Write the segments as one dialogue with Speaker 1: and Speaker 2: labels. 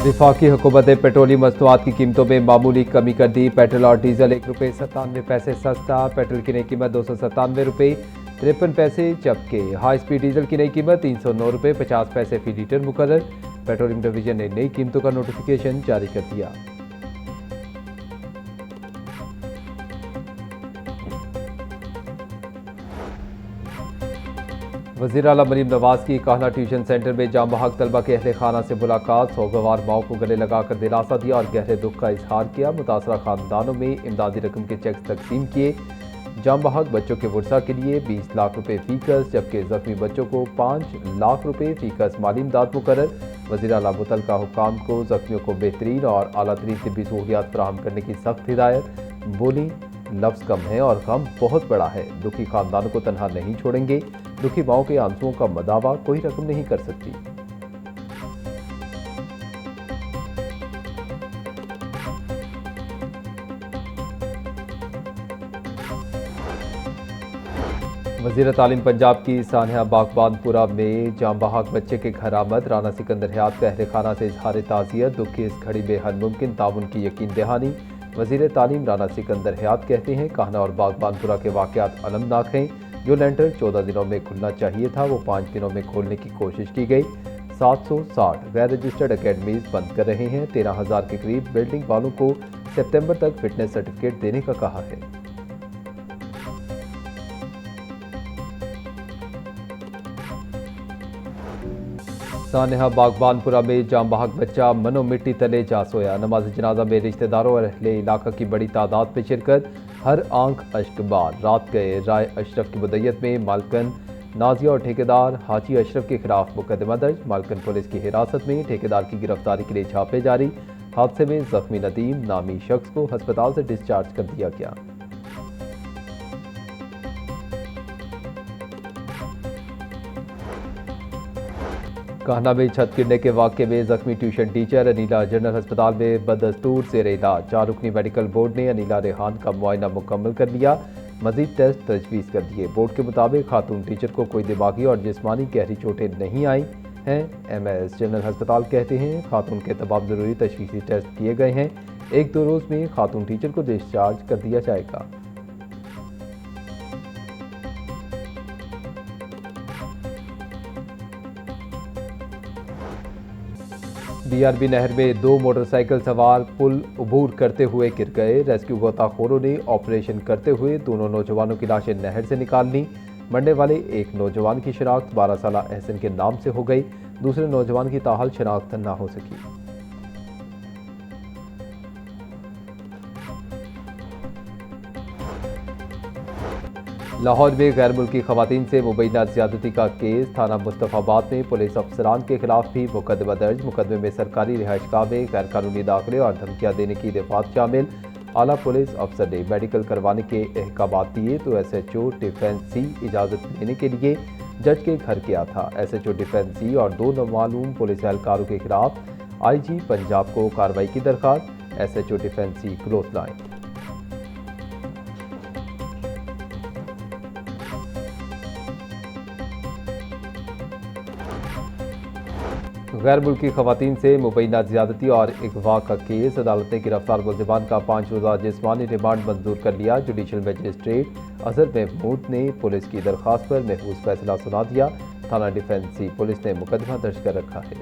Speaker 1: वफाकी हुकूमत ने पेट्रोलियम मसनूआत की कीमतों में मामूली कमी कर दी। पेट्रोल और डीजल ₹1.97 सस्ता। पेट्रोल की नई कीमत ₹297.53 जबकि हाई स्पीड डीजल की नई कीमत ₹309.50 फी लीटर मुकर्रर। पेट्रोलियम डिवीजन ने नई कीमतों का नोटिफिकेशन जारी कर दिया। वज़ीर आला मरीम नवाज की कान्हा ट्यूशन सेंटर में जाम बहक तलबा के अहले खाना से मुलाकात। सोगवार माओ को गले लगाकर दिलासा दिया और गहरे दुख का इजहार किया। मुतासरा खानदानों में इमदादी रकम के चेक तकसीम किए। जाम बहक बच्चों के वर्षा के लिए 20 लाख रुपए फीकस जबकि जख्मी बच्चों को 5 लाख रुपए फीकस माली इमदाद मुकर्रर। वज़ीर आला मुतल्लिका हुक्काम को जख्मियों को बेहतरीन और आला तरीन तिब्बी सहूलियात फराहम करने की सख्त हिदायत। बोली, लफ्ज़ कम है और गम बहुत बड़ा है। दुखी खानदानों को तनहा नहीं छोड़ेंगे। दुखी माओं के आंसुओं का मदावा कोई रकम नहीं कर सकती। वज़ीर तालीम पंजाब की सानिया बागबानपुरा में जाम बहक बच्चे के घर आमद। राना सिकंदर हयात का अहले खाना से इजहार ताज़ियत। दुख की इस घड़ी में हर मुमकिन ताउन की यकीन दहानी। वज़ीर तालीम राना सिकंदर हयात कहते हैं, कान्हा और बागबानपुरा के वाक़यात अलमनाक हैं। जो लेंटर 14 दिनों में खुलना चाहिए था वो 5 दिनों में खोलने की कोशिश की गई। 760 गैर रजिस्टर्ड अकेडमीज बंद कर रहे हैं। 13,000 के करीब बिल्डिंग वालों को सितंबर तक फिटनेस सर्टिफिकेट देने का कहा है। सानिहा बागबानपुरा में जाम बहक बच्चा मनो मिट्टी तले जा सोया। नमाज जनाजा में रिश्तेदारों और अहले इलाका की बड़ी तादाद में शिरकत। हर आंख अश्कबार रात गए। राय अशरफ की मुद्दत में मालकन नाजिया और ठेकेदार हाजी अशरफ के खिलाफ मुकदमा दर्ज। मालकन पुलिस की हिरासत में। ठेकेदार की गिरफ्तारी के लिए छापे जारी। हादसे में जख्मी नदीम नामी शख्स को अस्पताल से डिस्चार्ज कर दिया गया। कान्हा में छत गिरने के वाक़े में जख्मी ट्यूशन टीचर। अनीला जनरल अस्पताल में बदस्तूर से इलाज। 4 रुकनी मेडिकल बोर्ड ने अनीला रेहान का मुआयना मुकम्मल कर लिया। मजीद टेस्ट तजवीज़ कर दिए। बोर्ड के मुताबिक खातून टीचर को कोई दिमागी और जिस्मानी गहरी चोटें नहीं आई हैं। MS जनरल अस्पताल कहते हैं, खातून के तमाम ज़रूरी तशख़ीसी टेस्ट किए गए हैं। 1-2 रोज़ में खातून टीचर को डिस्चार्ज कर दिया जाएगा। BRB नहर में 2 मोटरसाइकिल सवार पुल अबूर करते हुए गिर गए। रेस्क्यू गोताखोरों ने ऑपरेशन करते हुए दोनों नौजवानों की लाशें नहर से निकाल ली। मरने वाले एक नौजवान की शनाख्त 12 साला एहसन के नाम से हो गई। दूसरे नौजवान की ताहाल शनाख्त न हो सकी। लाहौर में गैर मुल्की खवातीन से मुबैना ज्यादती का केस। थाना मुस्तफाबाद में पुलिस अफसरान के खिलाफ भी मुकदमा दर्ज। मुकदमे में सरकारी रिहाइशगाह में गैर कानूनी दाखिले और धमकियां देने की दफात शामिल। आला पुलिस अफसर ने मेडिकल करवाने के अहकाम दिए तो SHO डिफेंस C इजाज़त लेने के लिए जज के घर गया था। SHO डिफेंस C और 2 नामालूम पुलिस एहलकारों के खिलाफ IG पंजाब को कार्रवाई की दरखास्त। SHO defence C close line. गैर मुल्की खवातीन से मुबैना ज्यादती और अगवा का केस। अदालत ने गिरफ्तार मुलजिमान का 5 रोज़ा जिस्मानी रिमांड मंजूर कर लिया। जुडिशल मजिस्ट्रेट अजहर महमूद ने पुलिस की दरख्वास्त पर महफूज फैसला सुना दिया। थाना डिफेंस C पुलिस ने मुकदमा दर्ज कर रखा है।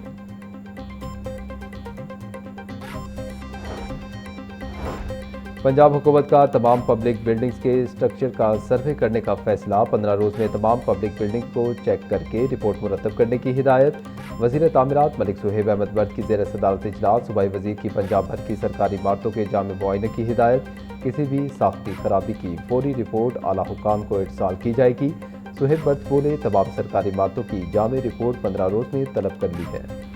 Speaker 1: पंजाब हुकूमत का तमाम पब्लिक बिल्डिंग्स के स्ट्रक्चर का सर्वे करने का फैसला। 15 रोज़ में तमाम पब्लिक बिल्डिंग्स को चेक करके रिपोर्ट मुरतब करने की हिदायत। वज़ीर तामीरात मलिक सुहेब अहमद बर्द की ज़ेर सदारत इजलास। सूबाई वज़ीर की पंजाब भर की सरकारी इमारतों के जामे मुआयने की हिदायत। किसी भी साख्ती खराबी की फौरी रिपोर्ट आला हुकाम को इरसाल की जाएगी। सुहेब बर्द बोले, तमाम सरकारी इमारतों की जामे रिपोर्ट 15 रोज़ में तलब कर ली है।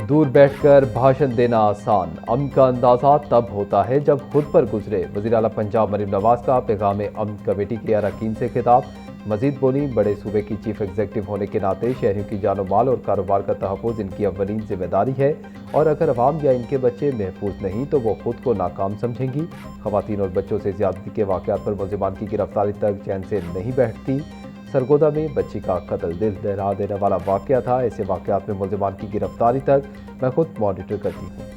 Speaker 1: दूर बैठकर भाषण देना आसान, अमन का अंदाजा तब होता है जब खुद पर गुजरे। वज़ीर आला पंजाब मरीम नवाज का पैगाम अमन कमेटी के अरकान से खिताब। मजीद बोली, बड़े सूबे की चीफ एग्जीक्यूटिव होने के नाते शहरियों की जानो माल और कारोबार का तहफ़्फ़ुज़ इनकी अव्वलीन जिम्मेदारी है और अगर अवाम या इनके बच्चे महफूज नहीं तो वो खुद को नाकाम समझेंगी। ख़वातीन और बच्चों से ज़्यादती के वाक़यात पर मुलज़िमान की गिरफ्तारी तक चैन से नहीं बैठती। सरगोदा में बच्ची का कत्ल दिल दहला देने वाला वाक़या था। ऐसे वाक़यात में मुलज़िमान की गिरफ्तारी तक मैं खुद मॉनिटर करती हूँ।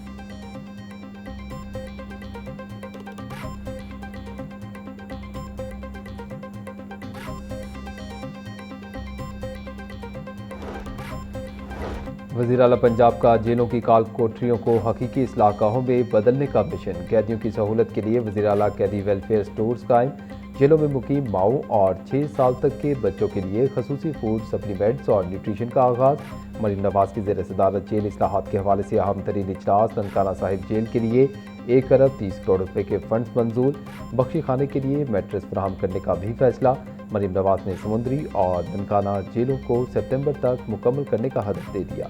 Speaker 1: वज़ीर आला पंजाब का जेलों की काल कोठरियों को हकीकी इस्लाहगाहों में बदलने का मिशन। कैदियों की सहूलत के लिए वज़ीर आला कैदी वेलफेयर स्टोर्स कायम। जेलों में मुकीम माओ और 6 साल तक के बच्चों के लिए खसूसी फूड सप्लीमेंट्स और न्यूट्रिशन का आगाज़। मरीम नवाज की ज़ेर सदारत जेल इस्लाहात के हवाले से अहम तरीन इजलास। ननकाना साहिब जेल के लिए 1 अरब 30 करोड़ रुपए के फंड्स मंजूर। बख्शी खाने के लिए मैट्रेस फराहम करने का भी फैसला। मरीम नवाज ने समुंदरी और ननकाना जेलों को सितंबर तक मुकम्मल करने का हदफ दे दिया।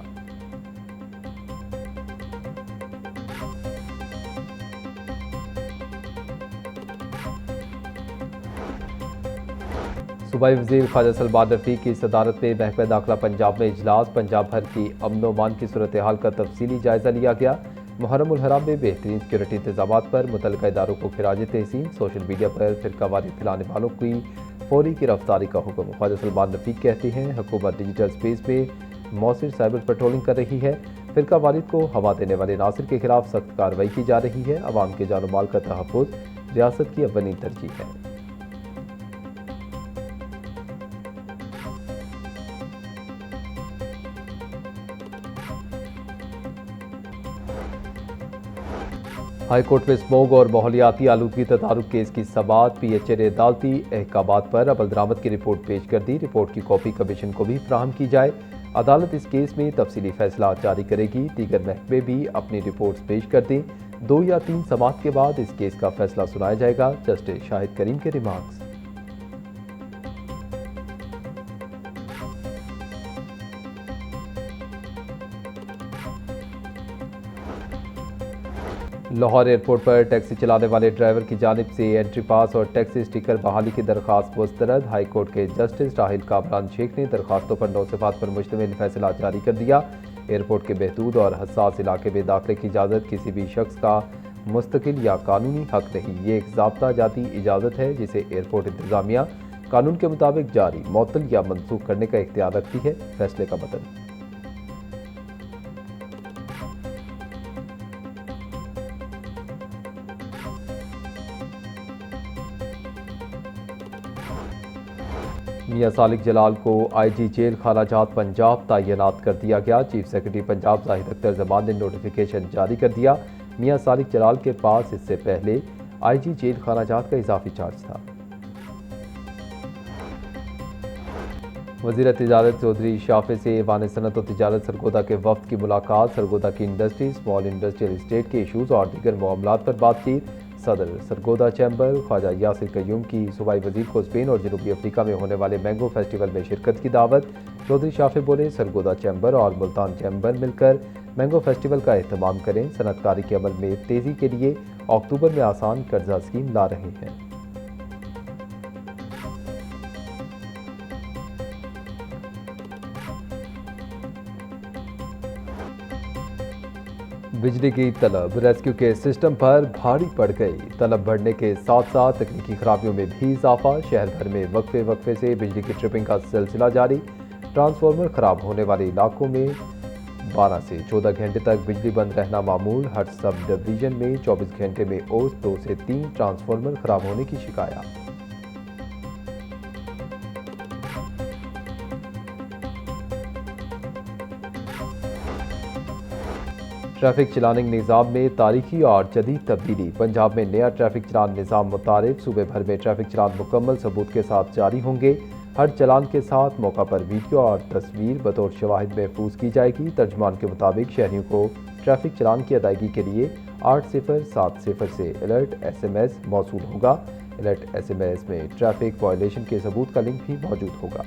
Speaker 1: सूबाई वज़ीर ख्वाजा सलमान रफ़ीक की सदारत में महकमा दाखिला पंजाब में इजलास। पंजाब भर की अमन व अमान की सूरत हाल का तफसीली जायज़ा लिया गया। मुहर्रम उल हराम में बेहतरीन सिक्योरिटी इंतजाम पर मुतल्लिका इदारों को खिराज तहसीन। सोशल मीडिया पर फिरकावारी फैलाने वालों की फौरी गिरफ्तारी का हुक्म। ख्वाजा सलमान रफ़ीक कहते हैं, हुकूमत डिजिटल स्पेस में मौसर साइबर पेट्रोलिंग कर रही है। फिरकावारी को हवा देने वाले नासिर के खिलाफ सख्त कार्रवाई की जा रही है। अवाम के जानो माल का तहफ़्फ़ुज़ रियासत की अव्वलीन तरजीह है। हाई कोर्ट में स्मोग और माहौलियाती आलूदगी तदारुक केस की समाअत। PHA ने अदालती अहकामात पर अमल दरामद की रिपोर्ट पेश कर दी। रिपोर्ट की कॉपी कमीशन को भी फराहम की जाए। अदालत इस केस में तफसीली फैसला जारी करेगी। दीगर महकमे भी अपनी रिपोर्ट्स पेश कर दें। 2 या 3 समाअत के बाद इस केस का फैसला सुनाया जाएगा। जस्टिस शाहिद करीम के रिमार्क्स। लाहौर एयरपोर्ट पर टैक्सी चलाने वाले ड्राइवर की जानिब से एंट्री पास और टैक्सी स्टिकर बहाली की दरख्वास्त मुस्तरद। हाई कोर्ट के जस्टिस राहिल कामरान शेख ने दरखास्तों पर 9 सिफात पर मुश्तमिल फैसला जारी कर दिया। एयरपोर्ट के महदूद और हसास इलाके में दाखिले की इजाज़त किसी भी शख्स का मुस्तकिल या कानूनी हक नहीं। ये एक ज़ाब्ता जाती इजाज़त है जिसे एयरपोर्ट इंतजामिया कानून के मुताबिक जारी, मुअत्तल या मनसूख करने का इख्तियार रखती है। फैसले का मतन। मियां सालिक जलाल को IG जेल खानाजात पंजाब तैनात कर दिया गया। चीफ सेक्रेटरी पंजाब जाहिद अख्तर जमान ने नोटिफिकेशन जारी कर दिया। मियां सालिक जलाल के पास इससे पहले IG जेल खानाजात का इजाफी चार्ज था। वज़ीर तिजारत चौधरी शाफे से ऐवान सनत और तिजारत सरगोदा के वफ्द की मुलाकात। सरगोदा की इंडस्ट्री, स्मॉल इंडस्ट्रियल इस्टेट के इशूज़ और दीगर मामलात पर बातचीत। सदर सरगोदा चैम्बर ख्वाजा यासिर कयूम की सूबाई वज़ीर को स्पेन और जनूबी अफ्रीका में होने वाले मैंगो फेस्टिवल में शिरकत की दावत। चौधरी शाफे बोले, सरगोदा चैम्बर और मुल्तान चैम्बर मिलकर मैंगो फेस्टिवल का एहतमाम करें। सनतकारी के अमल में तेज़ी के लिए अक्टूबर में आसान कर्जा स्कीम ला रहे हैं। बिजली की तलब रेस्क्यू के सिस्टम पर भारी पड़ गई। तलब बढ़ने के साथ साथ तकनीकी खराबियों में भी इजाफा। शहर भर में वक्फे से बिजली की ट्रिपिंग का सिलसिला जारी। ट्रांसफार्मर खराब होने वाले इलाकों में 12 से 14 घंटे तक बिजली बंद रहना मामूल। हर सब डिवीजन में 24 घंटे में औसत 2 से 3 ट्रांसफार्मर खराब होने की शिकायत। ट्रैफिक चलानिंग निज़ाम में तारीखी और जदीद तब्दीली। पंजाब में नया ट्रैफिक चलान निज़ाम मुतारिफ। सूबे भर में ट्रैफिक चलान मुकम्मल सबूत के साथ जारी होंगे। हर चलान के साथ मौका पर वीडियो और तस्वीर बतौर शवाहिद महफूज की जाएगी। तर्जुमान के मुताबिक शहरियों को ट्रैफिक चलान की अदायगी के लिए 8070 से अलर्ट SMS मौसूल होगा। अलर्ट SMS में ट्रैफिक वायलेशन के सबूत का लिंक भी मौजूद होगा।